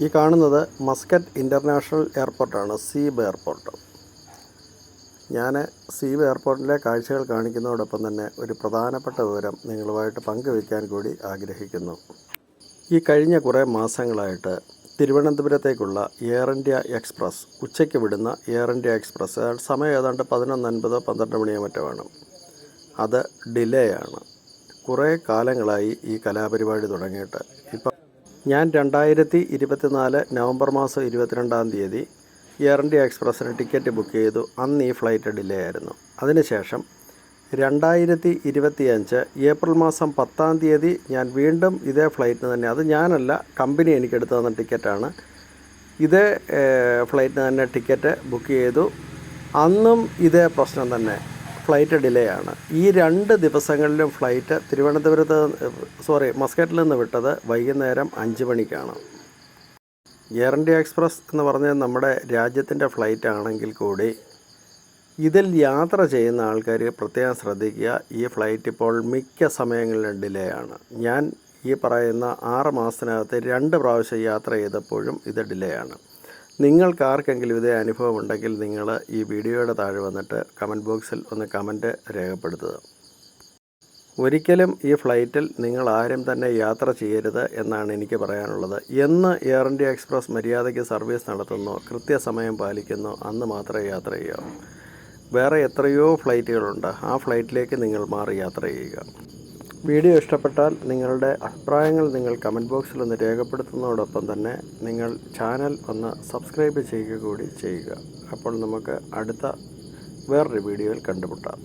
ഈ കാണുന്നത് Muscat international എയർപോർട്ടാണ്, Seeb airport. ഞാൻ സീബ് എയർപോർട്ടിലെ കാഴ്ചകൾ കാണിക്കുന്നതോടൊപ്പം തന്നെ ഒരു പ്രധാനപ്പെട്ട വിവരം നിങ്ങളുമായിട്ട് പങ്കുവയ്ക്കാൻ കൂടി ആഗ്രഹിക്കുന്നു. ഈ കഴിഞ്ഞ കുറേ മാസങ്ങളായിട്ട് തിരുവനന്തപുരത്തേക്കുള്ള എയർ ഇന്ത്യ എക്സ്പ്രസ്, ഉച്ചയ്ക്ക് വിടുന്ന എയർ ഇന്ത്യ എക്സ്പ്രസ്, സമയം ഏതാണ്ട് 11:50 12 മണിയോ മറ്റോ ആണ്. അത് ഡിലേ ആണ്. കുറേ കാലങ്ങളായി ഈ കലാപരിപാടി തുടങ്ങിയിട്ട്. ഇപ്പം ഞാൻ 2024 നവംബർ മാസം 22-ാം തീയതി എയർ ഇന്ത്യ എക്സ്പ്രസ്സിന് ടിക്കറ്റ് ബുക്ക് ചെയ്തു. അന്ന് ഈ ഫ്ലൈറ്റ് ഡിലേ ആയിരുന്നു. അതിനുശേഷം 2025 ഏപ്രിൽ മാസം 10-ാം തീയതി ഞാൻ വീണ്ടും ഇതേ ഫ്ലൈറ്റിന് തന്നെ, അത് ഞാനല്ല, കമ്പനി എനിക്കെടുത്ത് തന്ന ടിക്കറ്റാണ്, ഇതേ ഫ്ലൈറ്റിന് തന്നെ ടിക്കറ്റ് ബുക്ക് ചെയ്തു. അന്നും ഇതേ പ്രശ്നം തന്നെ, ഫ്ലൈറ്റ് ഡിലേ ആണ്. ഈ 2 ദിവസങ്ങളിലും ഫ്ലൈറ്റ് മസ്കറ്റിൽ നിന്ന് വിട്ടത് വൈകുന്നേരം 5 മണിക്കാണ്. എയർ ഇന്ത്യ എക്സ്പ്രസ് എന്ന് പറഞ്ഞാൽ നമ്മുടെ രാജ്യത്തിൻ്റെ ഫ്ലൈറ്റ് ആണെങ്കിൽ കൂടി ഇതിൽ യാത്ര ചെയ്യുന്ന ആൾക്കാർ പ്രത്യേകം ശ്രദ്ധിക്കുക. ഈ ഫ്ലൈറ്റ് ഇപ്പോൾ മിക്ക സമയങ്ങളിലും ഡിലേ ആണ്. ഞാൻ ഈ പറയുന്ന 6 മാസത്തിനകത്ത് 2 പ്രാവശ്യം യാത്ര ചെയ്തപ്പോഴും ഇത് ഡിലേ ആണ്. നിങ്ങൾക്ക് ആർക്കെങ്കിലും ഇതേ അനുഭവം ഉണ്ടെങ്കിൽ നിങ്ങൾ ഈ വീഡിയോയുടെ താഴെ വന്നിട്ട് കമൻറ്റ് ബോക്സിൽ ഒന്ന് കമൻറ്റ് രേഖപ്പെടുത്തുക. ഒരിക്കലും ഈ ഫ്ലൈറ്റിൽ നിങ്ങൾ ആരും തന്നെ യാത്ര ചെയ്യരുത് എന്നാണ് എനിക്ക് പറയാനുള്ളത്. എന്ന് എയർ ഇന്ത്യ എക്സ്പ്രസ് മര്യാദയ്ക്ക് സർവീസ് നടത്തുന്നോ, കൃത്യസമയം പാലിക്കുന്നോ, അന്ന് മാത്രമേ യാത്ര ചെയ്യാവൂ. വേറെ എത്രയോ ഫ്ലൈറ്റുകളുണ്ട്, ആ ഫ്ലൈറ്റിലേക്ക് നിങ്ങൾ മാറി യാത്ര ചെയ്യുക. വീഡിയോ ഇഷ്ടപ്പെട്ടാൽ നിങ്ങളുടെ അഭിപ്രായങ്ങൾ നിങ്ങൾ കമൻറ്റ് ബോക്സിൽ ഒന്ന് രേഖപ്പെടുത്തുന്നതോടൊപ്പം തന്നെ നിങ്ങൾ ചാനൽ ഒന്ന് സബ്സ്ക്രൈബ് ചെയ്യുക കൂടി ചെയ്യുക. അപ്പോൾ നമുക്ക് അടുത്ത വേറൊരു വീഡിയോയിൽ കണ്ടുമുട്ടാം.